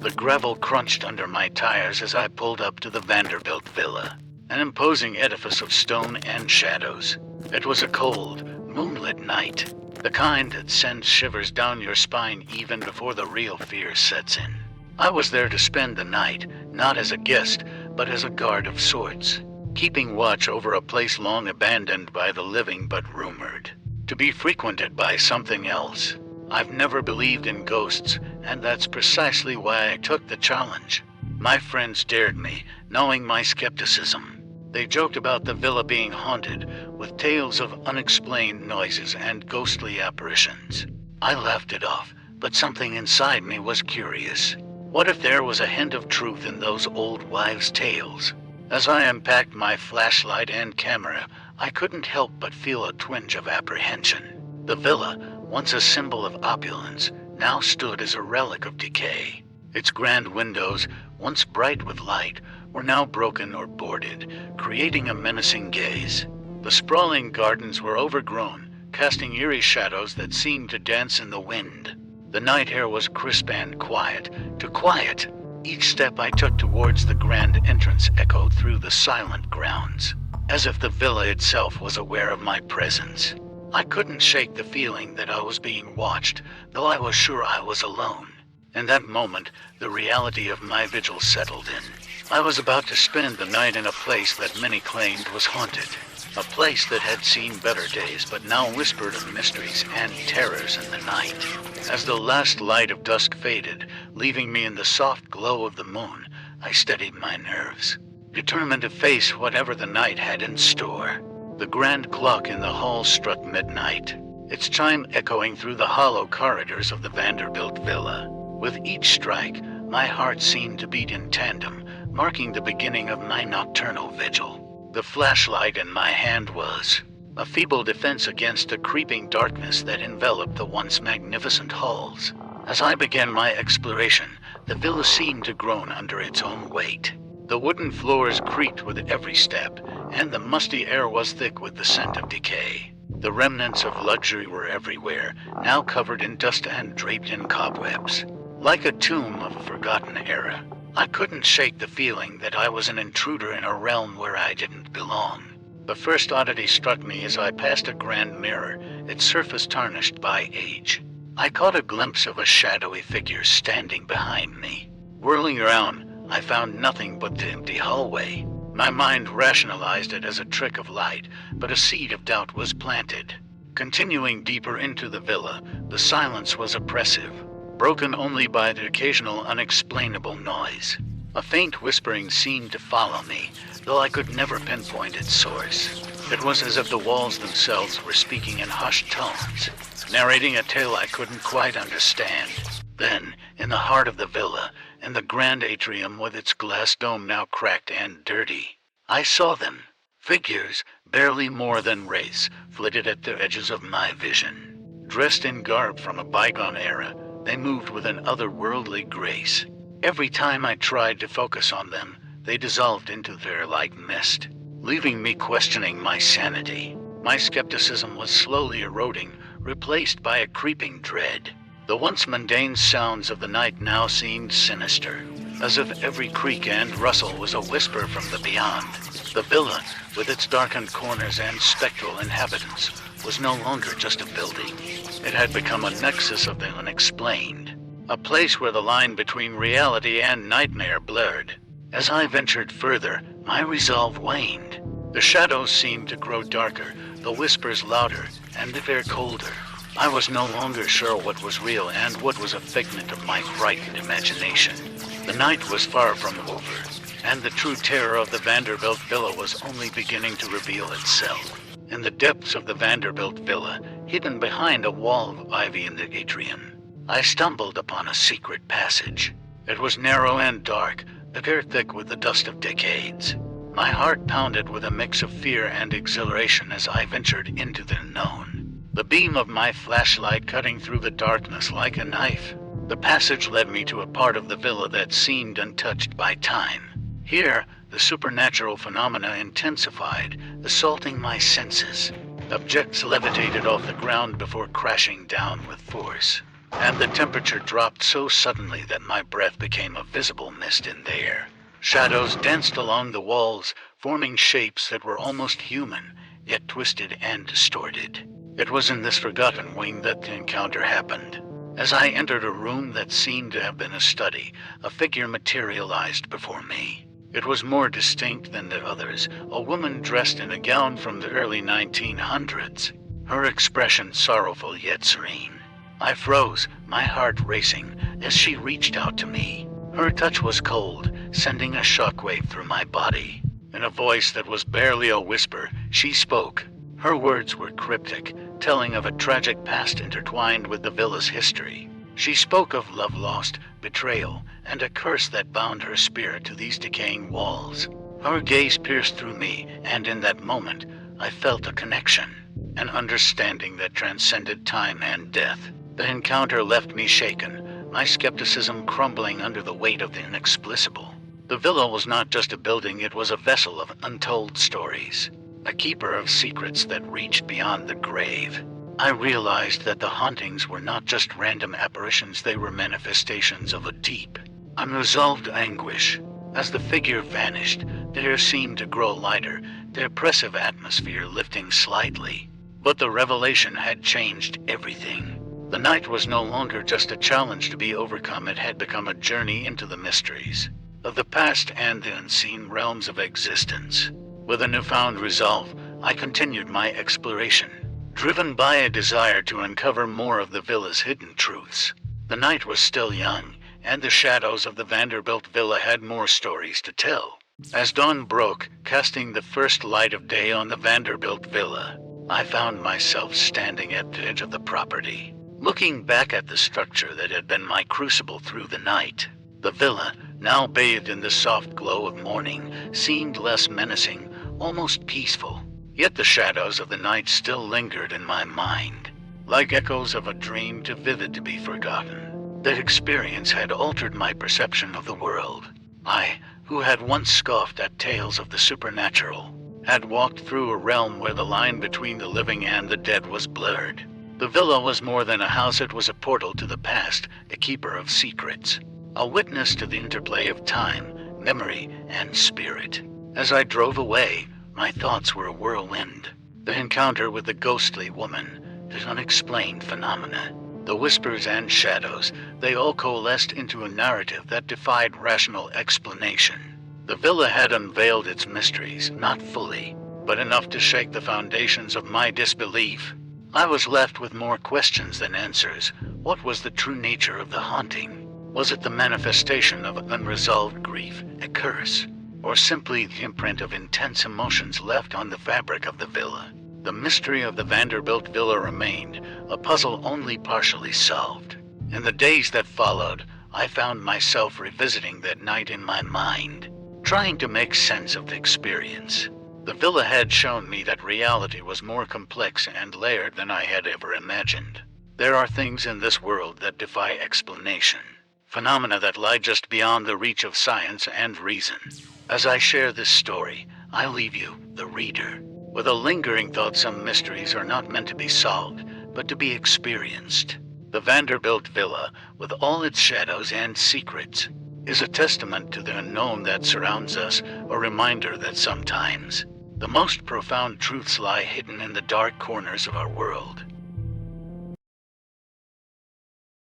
The gravel crunched under my tires as I pulled up to the Vanderbilt Villa, an imposing edifice of stone and shadows. It was a cold, moonlit night, the kind that sends shivers down your spine even before the real fear sets in. I was there to spend the night, not as a guest, but as a guard of sorts, keeping watch over a place long abandoned by the living but rumored to be frequented by something else. I've never believed in ghosts, and that's precisely why I took the challenge. My friends dared me, knowing my skepticism. They joked about the villa being haunted, with tales of unexplained noises and ghostly apparitions. I laughed it off, but something inside me was curious. What if there was a hint of truth in those old wives' tales? As I unpacked my flashlight and camera, I couldn't help but feel a twinge of apprehension. The villa, once a symbol of opulence, now stood as a relic of decay. Its grand windows, once bright with light, were now broken or boarded, creating a menacing gaze. The sprawling gardens were overgrown, casting eerie shadows that seemed to dance in the wind. The night air was crisp and quiet, too quiet. Each step I took towards the grand entrance echoed through the silent grounds, as if the villa itself was aware of my presence. I couldn't shake the feeling that I was being watched, though I was sure I was alone. In that moment, the reality of my vigil settled in. I was about to spend the night in a place that many claimed was haunted. A place that had seen better days, but now whispered of mysteries and terrors in the night. As the last light of dusk faded, leaving me in the soft glow of the moon, I steadied my nerves, determined to face whatever the night had in store. The grand clock in the hall struck midnight, its chime echoing through the hollow corridors of the Vanderbilt Villa. With each strike, my heart seemed to beat in tandem, marking the beginning of my nocturnal vigil. The flashlight in my hand was a feeble defense against the creeping darkness that enveloped the once magnificent halls. As I began my exploration, the villa seemed to groan under its own weight. The wooden floors creaked with every step, and the musty air was thick with the scent of decay. The remnants of luxury were everywhere, now covered in dust and draped in cobwebs. Like a tomb of a forgotten era, I couldn't shake the feeling that I was an intruder in a realm where I didn't belong. The first oddity struck me as I passed a grand mirror, its surface tarnished by age. I caught a glimpse of a shadowy figure standing behind me. Whirling around, I found nothing but the empty hallway. My mind rationalized it as a trick of light, but a seed of doubt was planted. Continuing deeper into the villa, the silence was oppressive, broken only by the occasional unexplainable noise. A faint whispering seemed to follow me, though I could never pinpoint its source. It was as if the walls themselves were speaking in hushed tones, narrating a tale I couldn't quite understand. Then, in the heart of the villa, in the grand atrium with its glass dome now cracked and dirty, I saw them. Figures, barely more than wraiths, flitted at the edges of my vision. Dressed in garb from a bygone era, they moved with an otherworldly grace. Every time I tried to focus on them, they dissolved into their like mist, leaving me questioning my sanity. My skepticism was slowly eroding, replaced by a creeping dread. The once mundane sounds of the night now seemed sinister, as if every creak and rustle was a whisper from the beyond. The villa, with its darkened corners and spectral inhabitants, was no longer just a building. It had become a nexus of the unexplained, a place where the line between reality and nightmare blurred. As I ventured further, my resolve waned. The shadows seemed to grow darker, the whispers louder, and the air colder. I was no longer sure what was real and what was a figment of my frightened imagination. The night was far from over, and the true terror of the Vanderbilt Villa was only beginning to reveal itself. In the depths of the Vanderbilt Villa, hidden behind a wall of ivy in the atrium, I stumbled upon a secret passage. It was narrow and dark, the air thick with the dust of decades. My heart pounded with a mix of fear and exhilaration as I ventured into the unknown. The beam of my flashlight cutting through the darkness like a knife. The passage led me to a part of the villa that seemed untouched by time. Here, the supernatural phenomena intensified, assaulting my senses. Objects levitated off the ground before crashing down with force. and the temperature dropped so suddenly that my breath became a visible mist in the air. Shadows danced along the walls, forming shapes that were almost human, yet twisted and distorted. It was in this forgotten wing that the encounter happened. As I entered a room that seemed to have been a study, a figure materialized before me. It was more distinct than the others, a woman dressed in a gown from the early 1900s, her expression sorrowful yet serene. I froze, my heart racing, as she reached out to me. Her touch was cold, sending a shockwave through my body. In a voice that was barely a whisper, she spoke. Her words were cryptic, telling of a tragic past intertwined with the villa's history. She spoke of love lost, betrayal, and a curse that bound her spirit to these decaying walls. Her gaze pierced through me, and in that moment, I felt a connection, an understanding that transcended time and death. The encounter left me shaken, my skepticism crumbling under the weight of the inexplicable. The villa was not just a building, it was a vessel of untold stories, a keeper of secrets that reached beyond the grave. I realized that the hauntings were not just random apparitions, they were manifestations of a deep, unresolved anguish. As the figure vanished, the air seemed to grow lighter, the oppressive atmosphere lifting slightly. But the revelation had changed everything. The night was no longer just a challenge to be overcome, it had become a journey into the mysteries of the past and the unseen realms of existence. With a newfound resolve, I continued my exploration, driven by a desire to uncover more of the villa's hidden truths. The night was still young, and the shadows of the Vanderbilt Villa had more stories to tell. As dawn broke, casting the first light of day on the Vanderbilt Villa, I found myself standing at the edge of the property, looking back at the structure that had been my crucible through the night. The villa, now bathed in the soft glow of morning, seemed less menacing, almost peaceful. Yet the shadows of the night still lingered in my mind, like echoes of a dream too vivid to be forgotten. That experience had altered my perception of the world. I, who had once scoffed at tales of the supernatural, had walked through a realm where the line between the living and the dead was blurred. The villa was more than a house, it was a portal to the past, a keeper of secrets, a witness to the interplay of time, memory, and spirit. As I drove away, my thoughts were a whirlwind. The encounter with the ghostly woman, the unexplained phenomena, the whispers and shadows, they all coalesced into a narrative that defied rational explanation. The villa had unveiled its mysteries, not fully, but enough to shake the foundations of my disbelief. I was left with more questions than answers. What was the true nature of the haunting? Was it the manifestation of unresolved grief, a curse, or simply the imprint of intense emotions left on the fabric of the villa? The mystery of the Vanderbilt Villa remained, a puzzle only partially solved. In the days that followed, I found myself revisiting that night in my mind, trying to make sense of the experience. The villa had shown me that reality was more complex and layered than I had ever imagined. There are things in this world that defy explanation, phenomena that lie just beyond the reach of science and reason. As I share this story, I leave you, the reader, with a lingering thought some mysteries are not meant to be solved, but to be experienced. The Vanderbilt Villa, with all its shadows and secrets, is a testament to the unknown that surrounds us, a reminder that sometimes the most profound truths lie hidden in the dark corners of our world.